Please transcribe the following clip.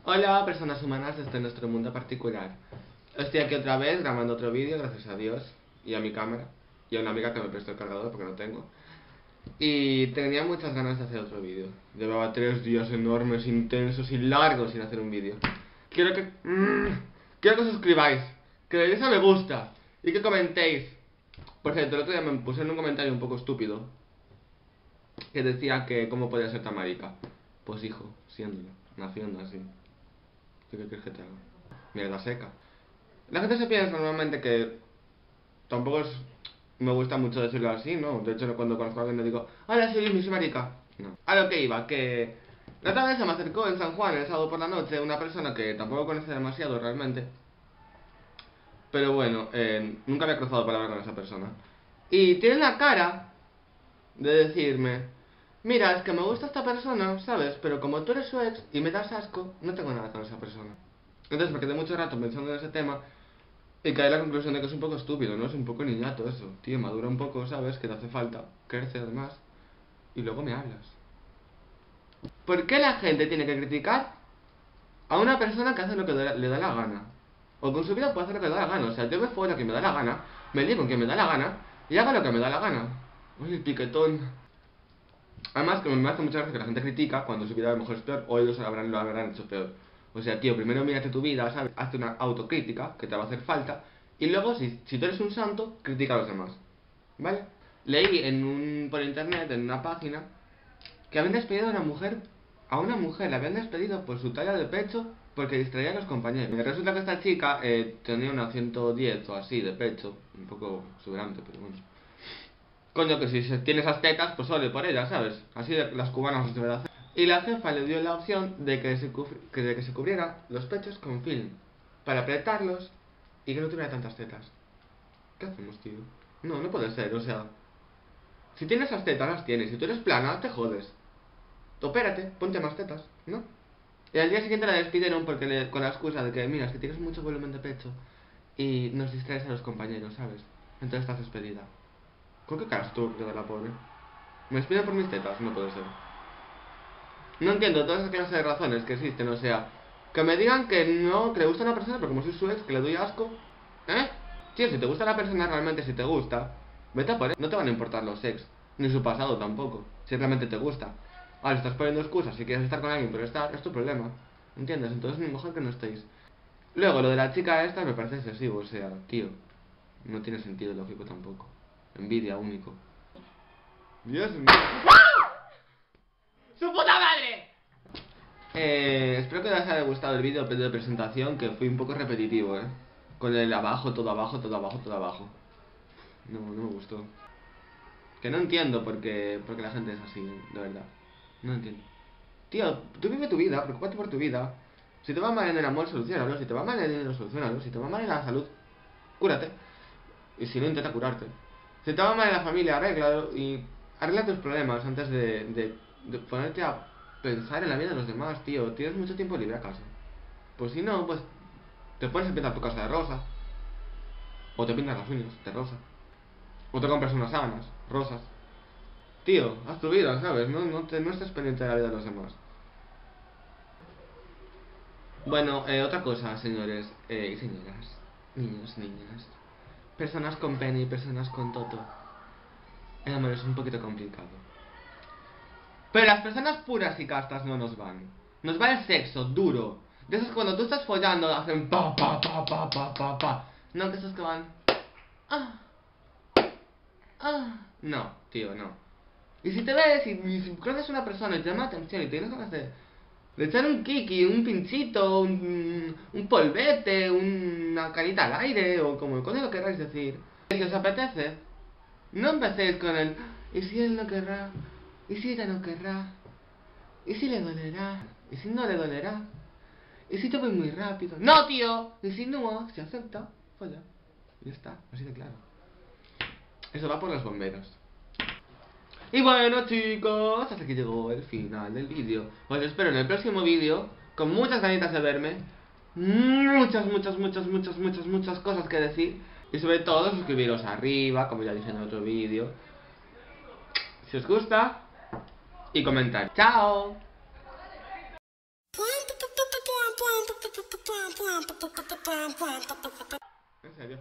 Hola, personas humanas desde nuestro mundo particular. Estoy aquí otra vez grabando otro vídeo, gracias a Dios, y a mi cámara, y a una amiga que me prestó el cargador porque no tengo. Y tenía muchas ganas de hacer otro vídeo. Llevaba 3 días enormes, intensos y largos sin hacer un vídeo. Quiero que os suscribáis, que le deis a me gusta y que comentéis. Por cierto, el otro día me puse en un comentario un poco estúpido que decía que cómo podía ser tan marica. Pues hijo, siéndolo, naciendo así. ¿Qué quieres que te haga? Mierda seca. La gente se piensa normalmente que tampoco me gusta mucho decirlo así, ¿no? De hecho, cuando conozco a alguien le digo, hola, soy marica. No. A lo que iba, que la otra vez se me acercó en San Juan el sábado por la noche una persona que tampoco conoce demasiado realmente. Pero bueno, nunca había cruzado palabra con esa persona. Y tiene la cara de decirme, mira, es que me gusta esta persona, ¿sabes? Pero como tú eres su ex y me das asco, no tengo nada con esa persona. Entonces me quedé mucho rato pensando en ese tema y caí a la conclusión de que es un poco estúpido, ¿no? Es un poco niñato eso. Tío, madura un poco, ¿sabes? Que te hace falta, crece además. Y luego me hablas. ¿Por qué la gente tiene que criticar a una persona que hace lo que le da la gana? O con su vida puede hacer lo que le da la gana. O sea, yo me follo a quien me da la gana, me lío con quien me da la gana y haga lo que me da la gana. Uy, el piquetón. Además, que me hace mucha gracia que la gente critica cuando su vida a lo mejor es peor o ellos lo habrán hecho peor. O sea, tío, primero mírate tu vida, ¿sabes? Hazte una autocrítica, que te va a hacer falta. Y luego, si tú eres un santo, critica a los demás. ¿Vale? Leí por internet, en una página, que habían despedido a una mujer, la habían despedido por su talla de pecho porque distraía a los compañeros. Y resulta que esta chica tenía una 110 o así de pecho, un poco exuberante, pero bueno. Coño, que si tiene esas tetas, pues ole por ellas, ¿sabes? Así de las cubanas de verdad. Y la jefa le dio la opción de que se cubriera los pechos con film, para apretarlos y que no tuviera tantas tetas. ¿Qué hacemos, tío? No, no puede ser, o sea, si tienes esas tetas, las tienes. Si tú eres plana, te jodes. Opérate, ponte más tetas, ¿no? Y al día siguiente la despidieron porque con la excusa de que, mira, es que tienes mucho volumen de pecho y nos distraes a los compañeros, ¿sabes? Entonces estás despedida. ¿Con qué cara se tuvo que quedar la pobre? ¿Me despiden por mis tetas? No puede ser. No entiendo todas esas clases de razones que existen, o sea, que me digan que no, que le gusta a una persona, pero como soy su ex, que le doy asco. ¿Eh? Tío, si te gusta la persona realmente, si te gusta, vete a por él. No te van a importar los ex, ni su pasado tampoco, si realmente te gusta. Ahora, estás poniendo excusas si quieres estar con alguien, pero es tu problema. ¿Entiendes? Entonces ni mejor que no estéis. Luego, lo de la chica esta me parece excesivo, o sea, tío, no tiene sentido lógico tampoco. Envidia único. Dios mío. ¡Su puta madre! Espero que les haya gustado el vídeo de presentación, que fue un poco repetitivo, con el abajo, todo abajo, todo abajo, todo abajo. No me gustó. Que no entiendo por qué la gente es así, de verdad. No entiendo. Tío, tú vive tu vida, preocúpate por tu vida. Si te va mal en el amor, solucionalo. Si te va mal en el dinero, solucionalo. Si te va mal en la salud, cúrate. Y si no, intenta curarte. Si te va mal en la familia, arréglalo. Y arregla tus problemas antes de ponerte a pensar en la vida de los demás, tío. Tienes mucho tiempo libre acaso. Pues si no, pues te pones a pintar tu casa de rosa. O te pintas las uñas de rosa. O te compras unas sábanas rosas. Tío, haz tu vida, ¿sabes? No estés pendiente de la vida de los demás. Bueno, otra cosa, señores y señoras, niños, niñas, personas con pene y personas con toto. El amor es un poquito complicado. Pero las personas puras y castas no nos van. Nos va el sexo duro. De esos que cuando tú estás follando hacen pa pa pa pa pa pa pa. No, que esos que van ah, no, tío, no. Y si te ves y si conoces a una persona y te llama la atención y tienes ganas de echar un kiki, un pinchito, un polvete, una carita al aire, o como coño lo queráis decir, si os apetece, no empecéis con el ¿y si él no querrá? ¿Y si ella no querrá? ¿Y si le dolerá? ¿Y si no le dolerá? ¿Y si te voy muy rápido? ¡No, tío! ¿Y si no? Si acepta, folla. Ya está, así de claro. Eso va por los bomberos. Y bueno, chicos, hasta aquí llegó el final del vídeo. Os espero en el próximo vídeo, con muchas ganitas de verme, muchas cosas que decir. Y sobre todo, suscribiros arriba, como ya dije en el otro vídeo, si os gusta, y comentar. ¡Chao! ¿En serio?